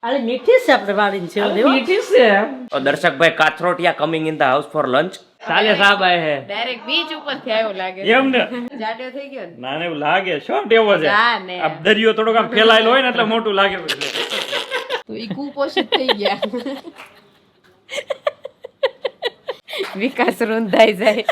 અરે મીઠી છે આપણે વાળીને છે ઓલી હો. मीठी से है और दर्शक भाई Kathrotia coming in the house for lunch साले साहब आए हैं ડાયરેક્ટ બીચ ઉપર થી આવ્યો લાગે એમ ને જાડ્યો થઈ ગયો ને નાને એવું લાગે શોર્ટ એવો છે હા ને. આ દરિયો થોડોક આમ ફેલાયેલો હોય ને એટલે મોટું લાગે તો ઈ કુપોષિત થઈ ગયા વિકાસ રૂંધાઈ જાય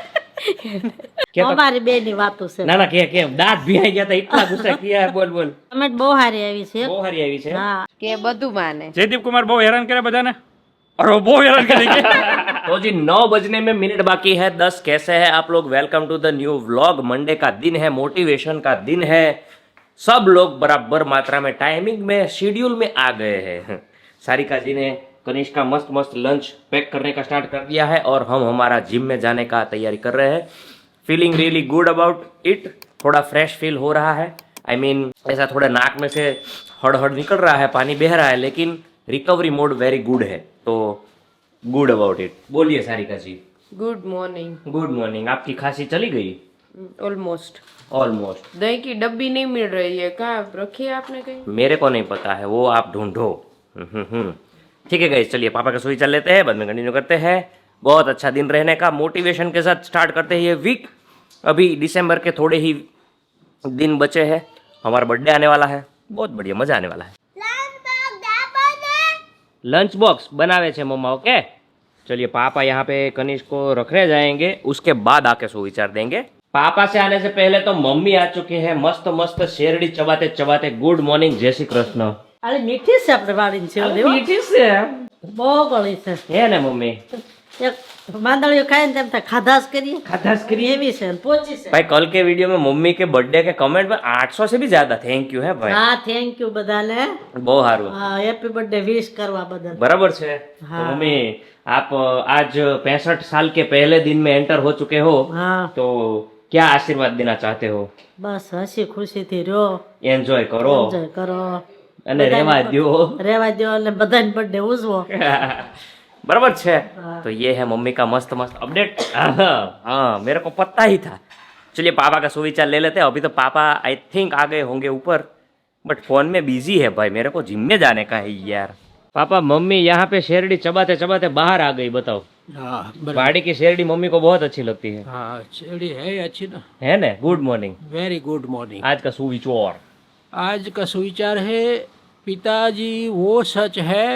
અમારી બે ની વાતો છે ના ના કે દાંત ભીહાઈ ગયા હતા એટલા ગુસ્સા કિયા બોલ બોલ કમેન્ટ બહુ સારી આવી છે બહુ સારી આવી છે હા કે બધું માને जयदीप कुमार बहुत हैरान करे बजाने और वो बहुत हैरान करेंगे तो जी 9 बजने में मिनट बाकी है 10 कैसे है आप लोग welcome to the new vlog Monday का दिन है मोटिवेशन का दिन है सब लोग बराबर मात्रा में टाइमिंग में शेड्यूल में आ गए हैं सारिका जी ने कनिष्क का मस्त मस्त लंच पैक करने का स्टार्ट कर दिया है और हम हमारा जिम में जाने का तैयारी कर रहे हैं feeling really good about it थोड़ा फ्रेश फील हो रहा है आई मीन ऐसा थोड़ा नाक में से हड़ निकल रहा है पानी बह रहा है लेकिन रिकवरी मोड वेरी गुड है तो गुड अबाउट इट बोलिए सारिका जी गुड मॉर्निंग गुड मॉर्निंग आपकी खांसी चली गई ऑलमोस्ट ऑलमोस्ट दही की डब्बी नहीं मिल रही है कहाँ रखी है आपने कहीं मेरे को नहीं पता है वो आप ढूंढो ठीक है गाइस चलिए पापा का सुई चल लेते हैं बाद में कंटिन्यू करते हैं बहुत अच्छा दिन रहने का मोटिवेशन के साथ स्टार्ट करते हैं ये वीक अभी दिसंबर के थोड़े ही दिन बचे हैं हमारा बर्थडे आने वाला है बहुत बढ़िया मजा आने वाला है लंच बॉक्स बनावे छे मम्मा ओके चलिए पापा यहाँ पे कनिष्क को रखने जाएंगे उसके बाद आके सुविचार देंगे पापा से आने से पहले तो मम्मी आ चुके हैं मस्त मस्त शेरडी चबाते चबाते गुड मॉर्निंग जय श्री कृष्ण અરે મીઠી છે આપણે વાળીને છે ઓલી હો. मीठी से है બહુ ગળી છે है ना मम्मी એક માંદળીઓ ખાઈને તેમ થાય ખાધા જ કરીએ खाधास करिए એવી છે ને પોચી છે भाई कल के वीडियो में मम्मी के बर्थडे के कमेंट में 800 से भी ज्यादा थैंक यू है भाई હા થેન્ક યુ બધાને बहुत हारू હા હેપી બર્થડે વિશ કરવા બદલ बराबर से तो हाँ। मम्मी आप आज 65 साल के पहले दिन में एंटर हो चुके हो હા तो क्या आशीर्वाद देना चाहते हो બસ હસી ખુશીથી રહ્યો एंजॉय करो એન્જોય કરો અને રહેવા દ્યો રહેવા દો અને બધાને બર્થડે ઉજવો बराबर छे हाँ। तो ये है मम्मी का मस्त मस्त अपडेट हाँ मेरे को पता ही था चलिए पापा का सुविचार ले लेते हैं अभी तो पापा आई थिंक आ गए होंगे ऊपर बट फोन में बिजी है भाई मेरे को जिम में जाने का है यार पापा मम्मी यहाँ पे शेरडी चबाते चबाते बाहर आ गई बताओ हाँ पहाड़ी की शेरडी मम्मी को बहुत अच्छी लगती है हाँ चली है अच्छी ना है ना good morning very good morning आज का सुविचार आज का सुविचार है पिताजी वो सच है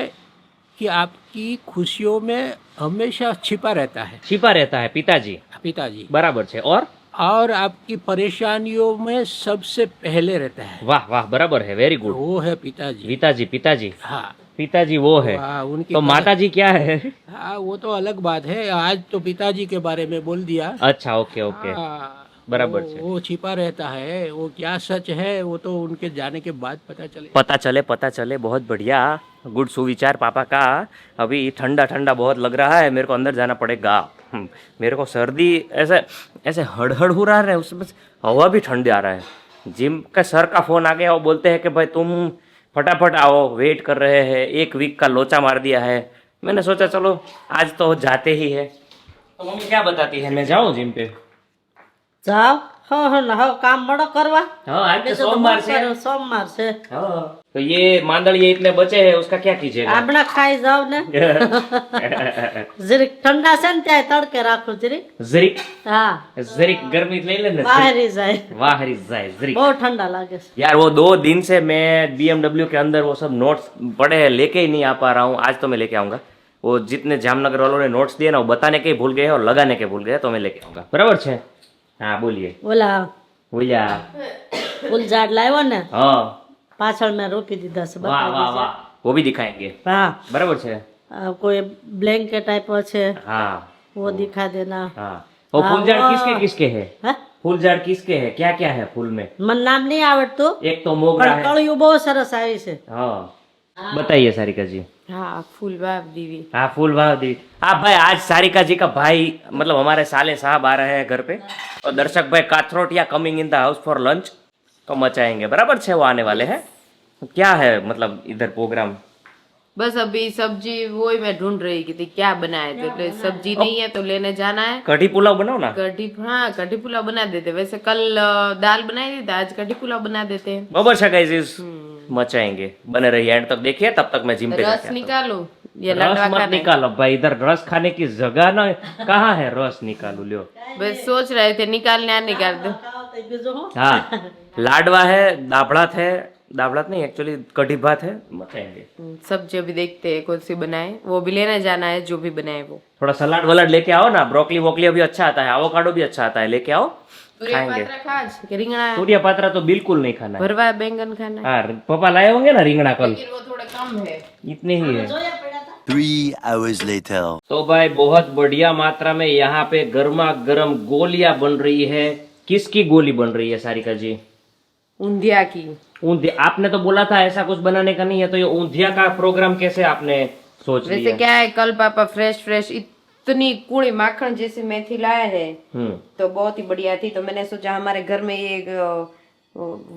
कि आपकी खुशियों में हमेशा छिपा रहता है छिपा रहता है पिताजी पिताजी बराबर छे और आपकी परेशानियों में सबसे पहले रहता है वाह वाह बराबर है वेरी गुड वो है पिताजी पिताजी पिताजी हाँ पिताजी वो है हाँ, उनकी तो माताजी क्या है हाँ वो तो अलग बात है आज तो पिताजी के बारे में बोल दिया अच्छा ओके ओके हाँ, बराबर वो छिपा रहता है वो क्या सच है वो तो उनके जाने के बाद पता चले बहुत बढ़िया गुड सुविचार पापा का अभी ठंडा ठंडा बहुत लग रहा है मेरे को अंदर जाना पड़ेगा मेरे को सर्दी ऐसे ऐसे हड़हड़ हो रहा है उसमें हवा भी ठंडी आ रहा है जिम का सर का फोन आ गया वो बोलते हैं कि भाई तुम फटाफट आओ वेट कर रहे हैं 1 वीक का लोचा मार दिया है मैंने सोचा चलो आज तो जाते ही है तो मम्मी क्या बताती है मैं जाऊँ जिम पे જાઓ હો હો ને હવે કામ મળો કરવા हाँ आज तो બીજું તો सोमवार બહુ से સારું, સોમવાર છે हाँ तो ये मांदड़िए इतने बचे हैं उसका क्या कीजिएगा આમળા ખાઈ જાવ ને જરીક ઠંડા છે ને ત્યાં તડકે રાખો જરીક जरिक હા जरिक गर्मी ले लेना બહારી જાય वाहरी जाए जरिक બહુ ઠંડા લાગે છે यार वो 2 दिन से मैं BMW के अंदर वो सब नोट्स पड़े हैं लेके ही नहीं आ पा रहा हूँ आज तो मैं लेके आऊंगा वो जितने जामनगर वालों ने नोट्स दिए ना वो बताने के ही भूल गए और लगाने के भूल गए तो मैं लेके आऊंगा बराबर छे हाँ बोलिए ઓલા भैया ફૂલ ઝાડ લાવ્યો ને हाँ પાછળ મેં રોકી દીધા છે वाह બતાવી वाह છે. वाह वो भी दिखाएंगे હા बराबर छे કોઈ બ્લેન્કેટ આપ્યો છે हाँ वो दिखा देना हाँ वो हाँ, फूल झाड़ वो- किसके किसके है હે फूल झाड़ किसके है क्या क्या है फूल में મને નામ નહીં આવડતું एक तो मोगरा પણ है કળિયું બહુ સરસ આવી છે हाँ बताइए सारिका जी હા ફૂલ વાવ દીવી हाँ फूल भाव दी हाँ भाई आज सारिका जी का भाई मतलब हमारे साले साहब आ रहे हैं घर पे और दर्शक भाई Kathrotia coming in the house for lunch तो मचाएंगे बराबर छे वो आने वाले हैं क्या है मतलब इधर प्रोग्राम बस अभी सब्जी वो ही मैं ढूंढ रही थी क्या बनाए तो सब्जी नहीं है तो लेने जाना है कढ़ी पुलाव बनाओ ना कढ़ी हाँ कढ़ी पुलाव बना देते वैसे कल दाल बनाई थी तो आज कढ़ी पुलाव बना देते हैं बराबर छे गाइस मचाएंगे। बने रहिए एंड तक देखिए, तब तक मैं जिम पे रस जाके आता निकालो ये हूँ। रस लड्डवा मत खाना है। निकालो भाई, इधर रस खाने की जगह ना कहाँ है, रस निकालो ल्यो। बस सोच रहे थे निकालने, निकाल दो। ખાઓ તો બીજું હું हाँ, लाडवा है, दाबड़ात है, दाबड़ात नहीं एक्चुअली कढ़ी भात है, मचाएंगे। सब्जी अभी देखते हैं कौन सी बनाए, वो भी लेने जाना है, जो भी बनाए वो। थोड़ा सलाद वलाड लेके आओ ना, ब्रोकली वोकली अभी अच्छा आता है, एवोकाडो भी अच्छा आता है, लेके आओ खाएंगे। રીંગણા सूर्य पात्रा तो बिल्कुल नहीं खाना है। भरवा बैंगन खाना है, हाँ, पापा लाए होंगे ना રીંગણા कल, लेकिन वो थोड़ा कम है। इतने ही है। જોયા પડ્યા હતા 3 hours later. तो भाई बहुत बढ़िया मात्रा में यहाँ पे गर्मा गर्म गोलियां बन रही है। किसकी गोली बन रही है सारिका जी? ऊंधिया की। ऊंधिया। आपने तो बोला था ऐसा कुछ बनाने का नहीं है, तो ये ऊंधिया का प्रोग्राम कैसे आपने सोच वैसे लिया? क्या है, कल पापा फ्रेश फ्रेश इतनी कूड़ी माखन जैसी मेथी लाए हैं, तो बहुत ही बढ़िया थी। तो मैंने सोचा हमारे घर में ये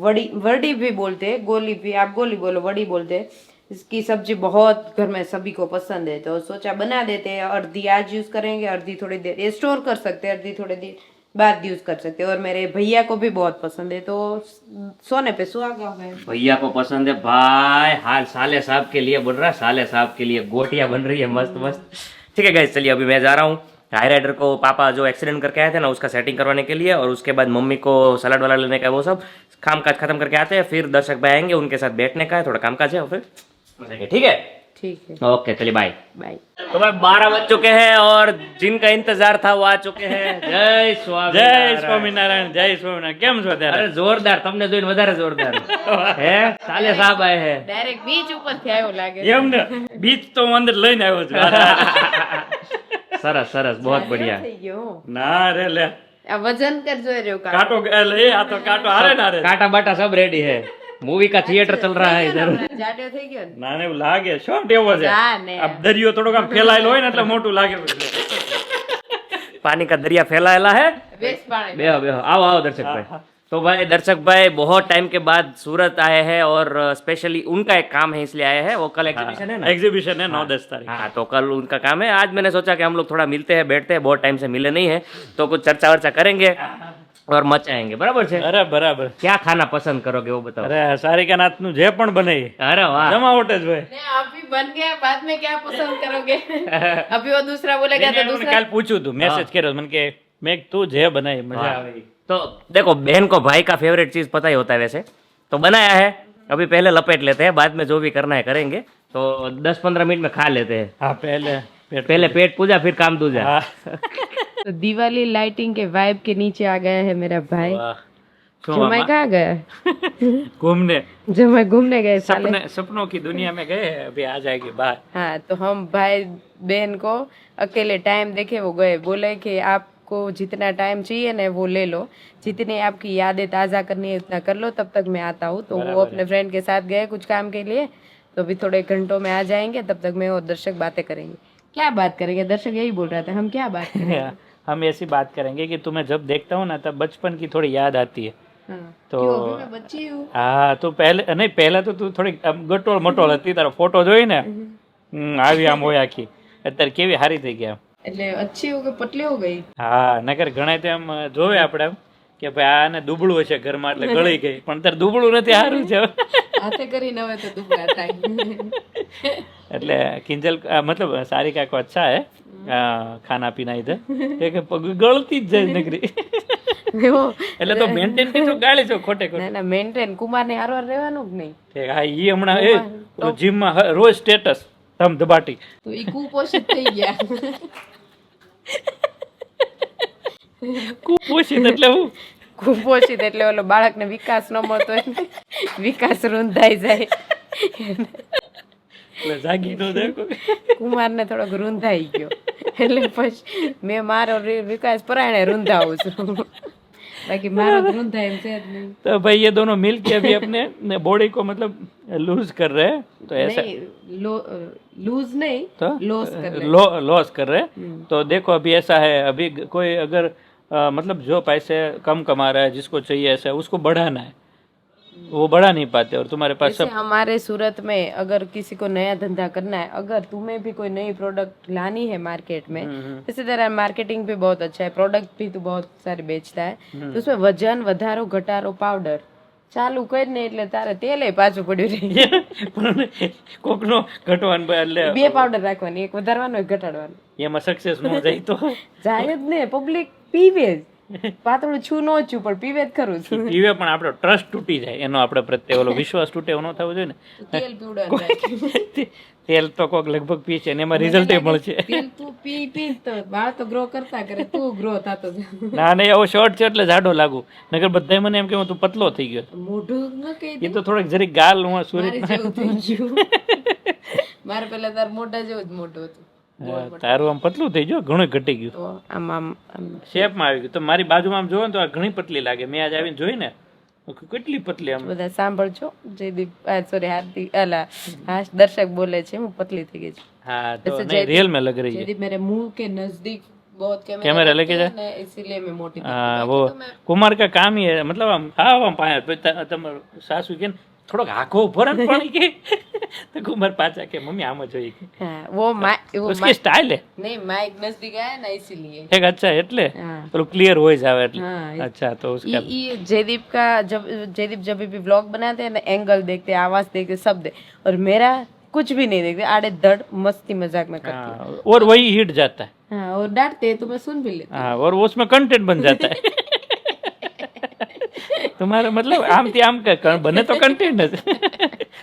वड़ी वड़ी भी बोलते हैं, गोली भी, आप गोली बोलो, वड़ी बोलते हैं। इसकी सब्जी बहुत घर में सभी को पसंद है, तो सोचा बना देते हैं। अर्धी आज यूज करेंगे, अर्धी थोड़ी देर ये स्टोर कर सकते हैं, अर्धी थोड़ी देर बाद यूज कर सकते हैं। और मेरे भैया को भी बहुत पसंद है, तो सोने पे सुहागा है। भैया को पसंद है भाई। हाल साले साहब के लिए बन रहा है, साले साहब के लिए गोटियां बन रही है मस्त मस्त। ठीक है गाइस, चलिए अभी मैं जा रहा हूँ हाई राइडर को, पापा जो एक्सीडेंट करके आए थे ना, उसका सेटिंग करवाने के लिए, और उसके बाद मम्मी को सलाड वाला लेने का, वो सब काम काज खत्म करके आते हैं। फिर दर्शक भाई आएंगे, उनके साथ बैठने का है, थोड़ा काम काज है, और फिर ठीक है। ठीक है, ओके चलिए बाय। बाय। तो भाई 12 बज चुके हैं और जिनका इंतजार था वो आ चुके हैं। जय स्वामी, જય સ્વામિનારાયણ, જય સ્વામિનારાયણ. કેમ છો ત્યારે? अरे जोरदार, તમને જોઈને વધારે જોરદાર હે, સાલે સાહેબ આए हैं। ડાયરેક્ટ બીચ ઉપર થી આવ્યો લાગે। એમ ને, બીજ તો હું અંદર લઈને આવ્યો છું. સરસ સરસ, बहुत बढ़िया। થઈ ગયો ના રે લે, આ વજન કર જોઈ રહ્યો કા કાંટો લે, આ તો કાંટો હારે ના રે. काटा बाटा सब रेडी है, मूवी का थिएटर चल रहा है इधर। જાડ્યો થઈ ગયો ને। ના ને એવું લાગે, શોર્ટ એવો છે. ના ને આ દરિયો થોડોક આમ ફેલાયેલો હોય ને એટલે મોટું લાગે. पानी का दरिया फैलाएला है। બેસ પાણી बेहो बेहो, आओ आओ दर्शक भाई। तो भाई दर्शक भाई बहुत टाइम के बाद सूरत आए हैं, और स्पेशली उनका एक काम है इसलिए आए हैं। वो कल एग्जीबिशन है ना, એક્ઝિબિશન है 9-10 तारीख. हाँ, तो कल उनका काम है। आज मैंने सोचा कि हम लोग थोड़ा मिलते हैं, बैठते हैं, बहुत टाइम से मिले नहीं है, तो कुछ चर्चा वर्चा करेंगे और मचाएंगे। बराबर છે? અરે બરાબર. क्या खाना पसंद करोगे वो बताओ। અરે સારિકા નાથનું જે પણ બને એ अरे वाह, જમાવટ જ હોય. ने अभी बन गया, बाद में क्या पसंद करोगे? अभी वो दूसरा बोलेगा तो મેં दूसरा। કાલ પૂછ્યું હતું, મેસેજ કર્યો મને કે મેં તું જે બનાય મજા આવે. तो देखो बहन को भाई का फेवरेट चीज पता ही होता है वैसे, तो बनाया है। अभी पहले लपेट लेते हैं, बाद में जो भी करना है करेंगे। तो 10-15 मिनट में खा लेते हैं। હા પહેલે पहले पेट पूजा फिर काम दूजा। હા. तो दिवाली लाइटिंग के वाइब के नीचे आ गया है मेरा भाई। વાહ. શું जमाई આમાં? कहाँ गया? ઘૂમને जमाई घूमने गए साले। सपनों की दुनिया में गए, अभी आ जाएगी बाहर. हाँ, तो हम भाई बहन को अकेले टाइम देखे वो गए, बोले कि आपको जितना टाइम चाहिए ना वो ले लो, जितनी आपकी यादें ताज़ा करनी है उतना कर लो, तब तक मैं आता हूँ। तो वो अपने फ्रेंड के साथ गए कुछ काम के लिए, तो अभी थोड़े घंटों में आ जाएंगे, तब तक मैं और दर्शक बातें करेंगे। क्या बात करेंगे? दर्शक यही बोल रहा था, हम क्या बात करेंगे? हम ऐसी बात करेंगे कि तुम्हें जब देखता हूँ ना तब बचपन की थोड़ी याद आती है. हाँ, तो क्यों अभी मैं बच्ची हूँ? હા તો પહેલા તો તું થોડી આમ ગટોળ મટોળ હતી, તારો ફોટો જોઈ ને આવી આમ હોય આખી, અત્યારે કેવી હારી થઈ ગયા. એટલે अच्छी हो गई, पतली हो गई। હા નકર ઘણા તો એમ જોવે આપણે એમ કે ભાઈ આને દુબળું હશે ઘરમાં એટલે ગળી ગઈ, પણ તારે દુબળું નથી, હારું છે. હાથે કરીને હવે તો દુબળા થાય। એટલે કિંજલ मतलब सारिका को अच्छा है खाना पीना इधर, ગળતી જ જાય નગરી. એટલે તો મેન્ટેન કેટલું ગાળી છો ખોટે ખોટે. ના ના, મેન્ટેન કુમાર ને હારવાર રહેવાનું જ નહીં, હા ઈ હમણાં જીમમાં રોજ સ્ટેટસ ધમધબાટી. તો ઈ કુપોષિત થઈ ગયા। કુપોષિત એટલે હું? કુપોષિત એટલે ઓલો બાળકને વિકાસ ન મળતો હોય ને, વિકાસ રૂંધાઈ જાય, એટલે જાગી નો જાય. કુમારને થોડોક રૂંધાઈ ગયો, એટલે પછી મેં મારો વિકાસ પરાયણે રૂંધાવું છું, बाकी मारो रुंधा है से नहीं। तो भाई ये दोनों मिल के अभी अपने बॉडी को मतलब लूज कर रहे हैं, तो ऐसा लूज नहीं तो लॉस कर रहे लॉस कर रहे हैं। तो देखो अभी ऐसा है, अभी कोई अगर मतलब जो पैसे कम कमा रहा है, जिसको चाहिए ऐसा उसको बढ़ाना है, वो बढ़ा नहीं पाते, और तुम्हारे पास सब हमारे सूरत में अगर किसी को नया धंधा करना है, अगर तुम्हें भी कोई नई प्रोडक्ट लानी है मार्केट में, इसी तरह मार्केटिंग भी बहुत अच्छा है, प्रोडक्ट भी तो बहुत सारे बेचता है, तो उसमें वजन वधारो घटारो पाउडर ચાલુ કરીને એટલે તારે તેલે પાછું પડ્યું રહે. પણ કોકનો ઘટવાનું એટલે 2 પાવડર રાખવાની, એક વધારવાનો એક ઘટાડવાનો. એમાં સક્સેસ ન જાય તો જાય જ ને, પબ્લિક પીવે જ. પાતળું છું ન છું પણ પીવે જ ખરું છું. પીવે પણ આપણો ટ્રસ્ટ તૂટી જાય એનો આપણે પ્રત્યે ઓલો વિશ્વાસ તૂટે એવો ન થવો જોઈએ ને. તેલ પીવડાવવાનું. તેલ તો કોક લગભગ પી છે ને એમાં રિઝલ્ટ મળશે. તેલ તું પી તો વાળ તો ગ્રો કરતા કરે, તું ગ્રો થતો જા. ના નહીં, એવો શોર્ટ છે એટલે જાડો લાગુ, નકર બધા મને એમ કે તું પતલો થઈ ગયો. મોઢું ન કહી એ તો થોડીક જરીક ગાલ હું મારે જેવું થઈ ગયું. મારે પેલા તાર મોઢા જેવું જ મોઢું હતું. તારું આમ પતલું થઈ ગયું, ઘણું ઘટી ગયું, તો આમ આમ શેપમાં આવી ગયું. તો મારી બાજુમાં આમ જોવો ને તો આ ઘણી પતલી લાગે. મેં આજ આવીને જોઈ ને કેટલી પતલી આમ. બધા સાંભળજો, જયદીપ સોરી હાર્દિક અલા હાશ દર્શક બોલે છે હું પતલી થઈ ગઈ છું. हाँ तो नहीं रियल में लग रही है. जयदीप मेरे मुंह के नजदीक बहुत कैमरा लेके जा, इसीलिए मैं मोटी हाँ वो कुमार का काम ही है. मतलब हम हाँ हम पाया તમારું સાસુ કે થોડોક આખો ભરત પણ કે તો कुमार पाचा के मम्मी आम જોઈએ કે हाँ वो उसकी स्टाइल है नहीं माइक नजदीक आया ना इसीलिए एक अच्छा એટલે हाँ પેલું ક્લિયર હોય જાવે એટલે हाँ अच्छा तो उसका ये जयदीप का जयदीप जब भी व्लॉग बनाते हैं ना एंगल देखते हैं, आवाज देखते, सब देखते, और मेरा कुछ भी नहीं देखते, आड़े धड़ मस्ती मजाक में करती हूँ. हाँ, और वही हिट जाता है. हाँ और डांटते हैं तो मैं सुन भी लेती हूँ. हाँ और उसमें कंटेंट बन जाता है. તમારે મતલબ આમથી આમ બને તો કન્ટેન્ટ જ.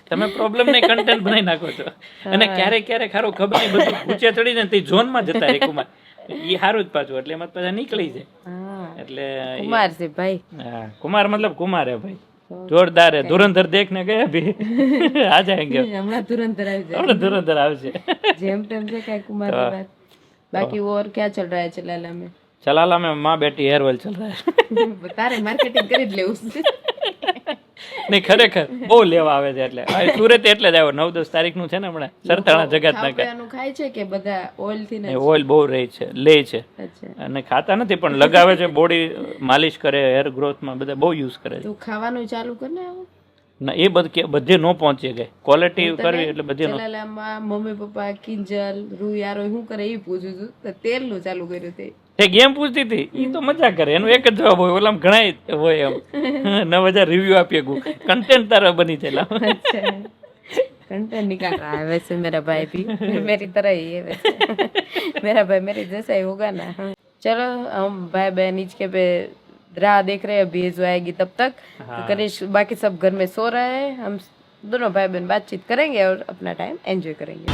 તમે પ્રોબ્લેમ નહીં કન્ટેન્ટ બનાવી નાખો છો. અને ક્યારેક ક્યારેક ખારું ખબર નહીં બધું ઊંચે ચડી જાય તે ઝોનમાં જતા રહે કુમાર. એ સારું જ પાછું એટલે એમાં પાછા નીકળી જાય. हाँ એટલે कुमार से भाई हाँ कुमार मतलब कुमार है भाई, जोरदार है. धुरंधर देखने गए अभी आ जाएंगे. हमारा तुरंत रह जाए આપણે ધુરંધર આવશે. जेम टेम से क्या कुमार की बात. बाकी वो और क्या चल रहा है चलाला में? चलाला में माँ बेटी हेयर ऑयल चल रहा है. તારે માર્કેટિંગ કરી જ લેવું છે. નહીં ખરેખર બહુ લેવા આવે છે. એટલે સુરત એટલે જ આવ્યો. 9-10 તારીખનું છે ને હમણાં સરતાણા જગત ના ખાવાનું ખાય છે કે બધા ઓઇલ થી ને? ઓઇલ બહુ રહે છે, લે છે અચ્છા અને ખાતા નથી પણ લગાવે છે. બોડી માલિશ કરે, હેર ગ્રોથમાં બધા બહુ યુઝ કરે છે. તું ખાવાનું ચાલુ કર ને આવું. ના એ બધે નો પહોંચી ગઈ. ક્વોલિટી કરવી એટલે બધે નો. ચલાલામાં મમ્મી પપ્પા કિંજલ રૂ યારો શું કરે એ પૂછું છું તો તેલ નું ચાલુ કર્યું તે. તે ગેમ પૂછતી હતી એ તો મજા કરે, એનો એક જ જવાબ હોય. ઓલામ ઘણા હોય એમ 9000 રિવ્યુ આપીએ ગુ કન્ટેન્ટ તારા બની જાય. अच्छा कंटेंट निकाल रहा है वैसे मेरा भाई भी मेरी तरह ही है वैसे. मेरा भाई मेरे जैसा ही होगा ना. चलो हम भाई बहन नीचे पे राह देख रहे हैं, अभी जो आएगी तब तक तो करिश बाकी सब घर में सो रहे हैं. हम दोनों भाई बहन बातचीत करेंगे और अपना टाइम एंजॉय करेंगे.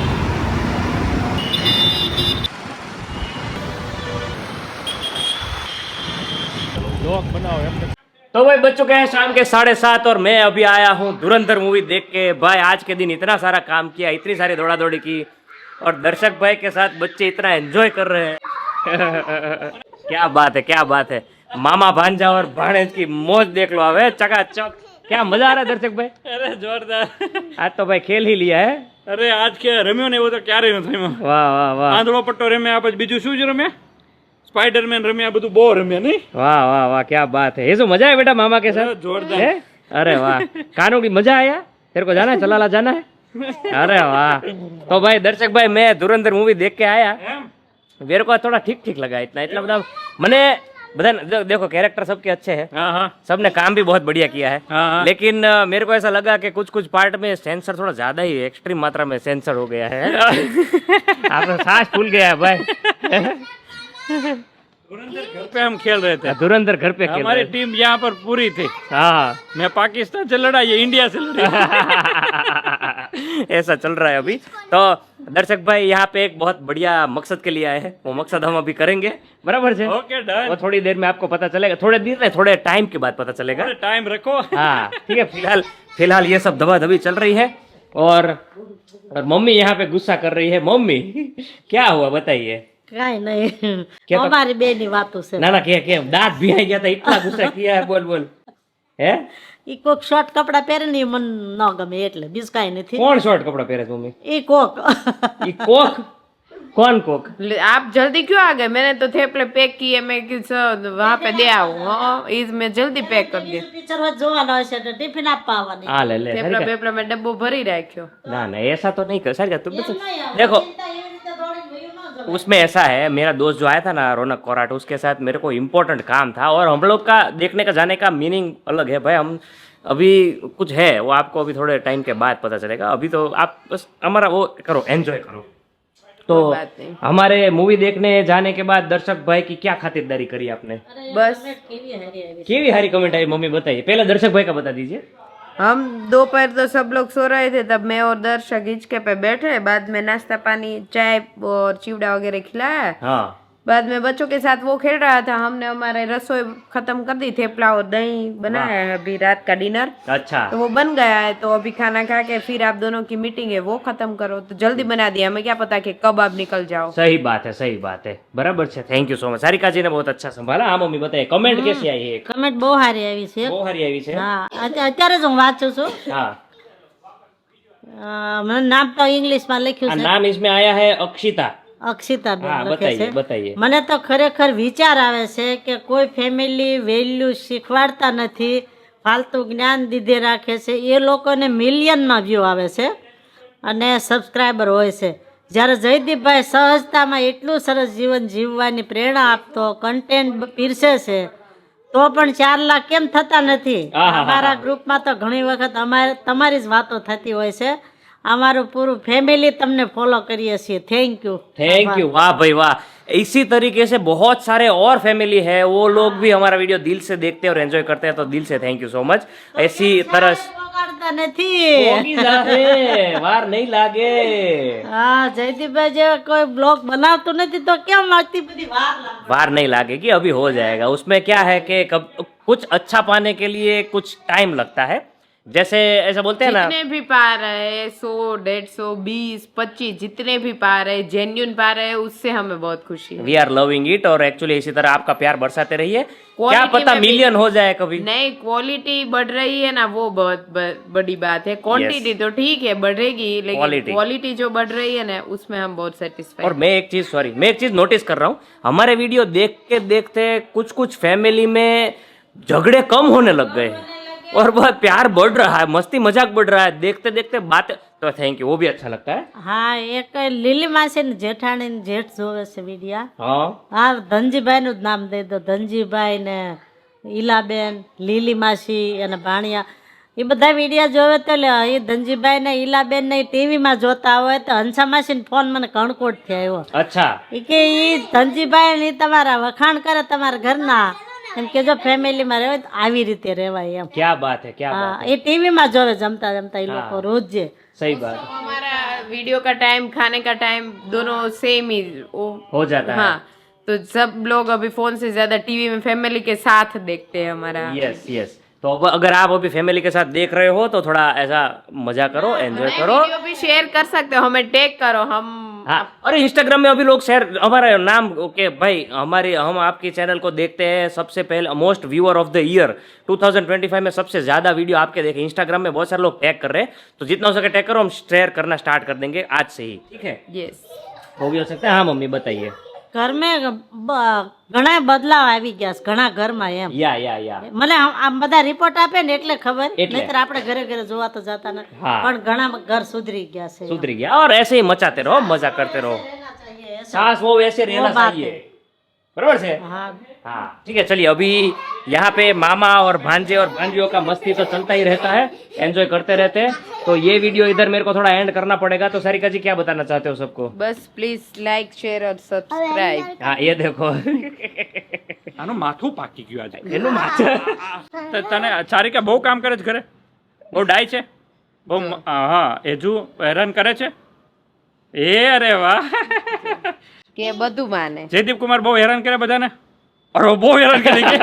तो भाई बज चुके हैं शाम के 7:30 और मैं अभी आया हूँ धुरंधर मूवी देख के. भाई आज के दिन इतना सारा काम किया, इतनी सारी दौड़ा दौड़ी की और दर्शक भाई के साथ बच्चे इतना एंजॉय कर रहे हैं. क्या बात है, क्या बात है. मामा भांजा और भाणेज की मौज देख लो. अब चकाचक क्या मजा आ रहा है दर्शक भाई. અરે જોરદાર. आज तो भाई खेल ही लिया है. અરે આજ કે રમ્યો ને એવો તો ક્યારેય નથી રમ્યો. वाह वाह वाह આંધળો પટ્ટો રમ્યા, પછી બીજું શું જ રમ્યા, स्पाइडरमैन रम्या, બધું બહુ રમ્યા નહીં. वाह वाह वाह क्या बात है. ये जो मजा है बेटा मामा के साथ. जोरदार. है? अरे वाह कानू की मजा आया. तेरे को जाना है चलाला जाना है. अरे वाह. तो भाई दर्शक भाई मैं धुरंधर मूवी देख के आया. मेरे को थोड़ा ठीक ठीक लगा. इतना मतलब मैंने बता देखो कैरेक्टर सबके अच्छे हैं, हाँ हाँ सबने काम भी बहुत बढ़िया किया है. हाँ. लेकिन मेरे को ऐसा लगा कि कुछ कुछ पार्ट में सेंसर थोड़ा ज्यादा ही एक्सट्रीम मात्रा में सेंसर हो गया है. आपका सांस फूल गया है भाई. धुरंधर घर पे हम खेल रहे थे. धुरंधर घर पे खेल हमारी रहे टीम यहाँ पर पूरी थी. थे. हाँ मैं पाकिस्तान से लड़ा, ये इंडिया से लड़ी. ऐसा चल रहा है अभी. तो दर्शक भाई यहाँ पे एक बहुत बढ़िया मकसद के लिए आए हैं, वो मकसद हम अभी करेंगे. बराबर है. Okay done. वो थोड़ी देर में आपको पता चलेगा, थोड़े देर में थोड़े टाइम के बाद पता चलेगा. टाइम रखो. हाँ ठीक है. फिलहाल ये सब दबा दबी चल रही है और मम्मी यहाँ पे गुस्सा कर रही है. मम्मी क्या हुआ बताइए. કાંઈ નહીં क्या तो- અમારી બે ની વાતો છે. ना ना क्या दांत भी आई गया था, इतना गुस्सा किया है. बोल बोल है. ઈ કોક શોર્ટ કપડા પહેરે ને ઈ મન ન ગમે એટલે બીજું કાંઈ નથી. कौन शॉर्ट कपड़ा पहरे मम्मी. ઈ કોક ये कोक. कौन कोक. आप जल्दी क्यों आ गए? मैंने तो थेपले पैक किए, मैं वहाँ पे दे आऊँ. इस मैं जल्दी पैक कर दिया. પિક્ચર હોય જોવાનો હશે તો ટિફિન આપવા આવવાની. हाँ ले ले. थेपला पेपला में डब्बो भरी राख्यो. ना ना ऐसा तो नहीं कर सर. तुम देखो उसमें ऐसा है, मेरा दोस्त जो आया था ना रौनक कोराट, उसके साथ मेरे को इम्पोर्टेंट काम था और हम लोग का देखने का जाने का मीनिंग अलग है भाई. हम अभी कुछ है वो आपको अभी थोड़े टाइम के बाद पता चलेगा। अभी तो आप बस हमारा वो करो, एंजॉय करो। तो कोई बात नहीं। हमारे मूवी देखने जाने के बाद दर्शक भाई की क्या खातिरदारी करी आपने? बस केवी हारी कमेंट आई मम्मी बताइए। पहले दर्शक भाई का बता दीजिए। हम दोपहर तो सब लोग सो रहे थे, तब मैं और दर्शक हिचके पे बैठे, बाद में नाश्ता पानी चाय और चिवड़ा वगैरह खिलाया। हाँ बाद में बच्चों के साथ वो खेल रहा था, हमने हमारे रसोई खत्म कर दी, थेपला और दही बनाया है अभी रात का डिनर, अच्छा तो वो बन गया है। तो अभी खाना खा के फिर आप दोनों की मीटिंग है वो खत्म करो, तो जल्दी बना दिया, हमें क्या पता कि कब आप निकल जाओ। सही बात है, सही बात है, बराबर है। Thank you so much. Sarika ji ने बहुत अच्छा संभाला। हाँ मम्मी बताइए कमेंट कैसी आई है? કમેન્ટ બહુ સારી આવી છે. બહુ સારી આવી છે। હા અત્યારે જ હું વાંચું છું. हाँ મને નામ તો ઇંગ્લિશમાં લખ્યું આ છે, નામ इसमें आया है अक्षिता। અક્ષિતાબેન हाँ લખે છે. बताइए बताइए। મને તો ખરેખર વિચાર આવે છે કે કોઈ ફેમિલી વેલ્યુ શીખવાડતા નથી, ફાલતુ જ્ઞાન દીધે રાખે છે, એ લોકોને મિલિયનમાં વ્યૂ આવે છે અને સબસ્ક્રાઈબર હોય છે. જ્યારે જયદીપભાઈ સહજતામાં એટલું સરસ જીવન જીવવાની પ્રેરણા આપતો કન્ટેન્ટ પીરસે છે, તો પણ 4 લાખ કેમ થતા નથી? અમારા ગ્રુપમાં તો ઘણી વખત અમારે તમારી જ વાતો થતી હોય છે. हमारू पूरू फैमिली तमने फॉलो करिए છીએ. Thank you thank you. वाह भाई वाह। इसी तरीके से बहुत सारे और फैमिली है, वो लोग भी हमारा वीडियो दिल से देखते हैं और एंजॉय करते हैं, तो दिल से थैंक यू सो मच। ऐसी तरह વગાડતા નથી. વાર नहीं लागे। હા જયદીપભાઈ જેવા કોઈ બ્લોગ બનાવતું નથી તો કેમ આટલી બધી વાર લાગે? वार नहीं लागेगी, अभी हो जाएगा। उसमें क्या है कि कुछ अच्छा पाने के लिए कुछ टाइम लगता है, जैसे ऐसा बोलते हैं ना, जितने भी पा रहे 100 150 20 25 जितने भी पा रहे जेन्युइन पा रहे, उससे हमें बहुत खुशी है। We are loving it. और एक्चुअली इसी तरह आपका प्यार बरसाते रहिए, क्या Quality पता में भी- मिलियन हो जाए कभी। नहीं, क्वालिटी बढ़ रही है ना, वो बहुत बड़ी बात है। क्वांटिटी तो ठीक है बढ़ेगी, लेकिन क्वालिटी जो बढ़ रही है ना, उसमें हम बहुत सेटिस्फाइड। और मैं एक चीज नोटिस कर रहा हूँ, हमारे वीडियो देख के देखते कुछ फैमिली में झगड़े कम होने लग गए हैं और बहुत प्यार बढ़ रहा है, मस्ती मजाक बढ़ रहा है, देखते देखते बात। तो थैंक यू, वो भी अच्छा लगता है। હા એક લીલી માસી ને જેઠાણી ને જેઠ જોવે છે વિડિયા. हाँ હા ધનજીભાઈ નું જ નામ દઈ દો. ધનજીભાઈ ને ઈલાબેન, લીલી માસી અને ભાણિયા, એ બધા વિડિયા જોવે તો એ ધનજીભાઈ ને ઈલાબેન ને ટીવી માં જોતા હોય તો હંસા માસી ને ફોન મને કણકોટ થી આવ્યો. अच्छा એ કે ઈ ધનજીભાઈ ને તમારા વખાણ કરે તમારા ઘરના, એમ કે જો ફેમિલી માં રહેવાય તો આવી રીતે રહેવાય એમ. क्या बात है, क्या હા बात એ ટીવી માં જોવે જમતા જમતા એ લોકો રોજ જે. है, सही बात है। हमारा वीडियो का टाइम खाने का टाइम दोनों सेम ही हो जाता है। हाँ, तो सब लोग अभी फोन से ज्यादा टीवी में फैमिली के साथ देखते हैं हमारा। Yes yes. तो अगर आप अभी फैमिली के साथ देख रहे हो तो थोड़ा ऐसा मजा करो, एंजॉय करो। वीडियो भी शेयर कर सकते हो, हमें टैग करो। हम हाँ, और इंस्टाग्राम में अभी लोग शेयर हमारा नाम ओके भाई, हम आपकी चैनल को देखते हैं सबसे पहले, most viewer of the year 2025 में सबसे ज्यादा वीडियो आपके देखे। इंस्टाग्राम में बहुत सारे लोग टैग कर रहे हैं, तो जितना हो सके टैग करो, हम शेयर करना स्टार्ट कर देंगे आज से ही, ठीक है? यस, वो भी हो सकता है। हाँ मम्मी बताइए। ઘરમાં ઘણા બદલાવ આવી ગયા છે ઘણા ઘરમાં એમ. या મને આમ બધા રિપોર્ટ આપે ને એટલે ખબર, નહીતર આપણે ઘરે ઘરે જોવા તો જતા નથી. हाँ પણ ઘણા ઘર સુધરી ગયા છે. सुधर गया। और ऐसे ही मचाते रहो, मजा करते रहो, सास वो वैसे रहना बात चाहिए, बराबर से। હા हाँ ठीक है। चलिए अभी यहाँ पे मामा और भांजे और भांजियों का मस्ती तो चलता ही रहता है, एंजॉय करते रहते हैं। तो ये वीडियो इधर मेरे को थोड़ा एंड करना पड़ेगा, तो सारिका जी क्या बताना चाहते हो सबको? बस प्लीज लाइक शेयर और सब्सक्राइब। हाँ ये देखो આનું માથું પાકી ગયું આજે. એનું માથું તો તને ચારિકા બહુ કામ કરે છે ઘરે, બહુ ડાય છે, બહુ હા એજુ હેરાન કરે છે. એ અરે વાહ, કે બધું માને। જયદીપ કુમાર બહુ હેરાન કરે બધાને. અરે બહુ હેરાન કરે છે.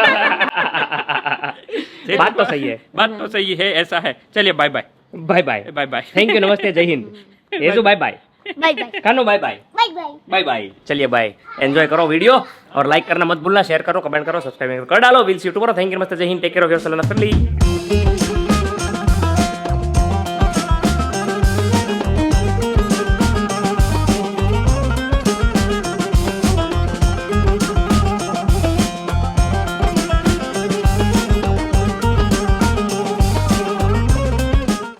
बात तो सही है। बात तो सही है, ऐसा है। चलिए bye bye bye bye bye bye. Thank you, नमस्ते, जय हिंद। येजू bye bye, bye bye Kanu bye bye, bye bye bye bye. चलिए बाय, एंजॉय करो वीडियो और लाइक करना मत भूलना, शेयर करो, कमेंट करो, सब्सक्राइब कर डालो। Will see you tomorrow. Thank you, नमस्ते, जय हिंद, take care of yourself and family.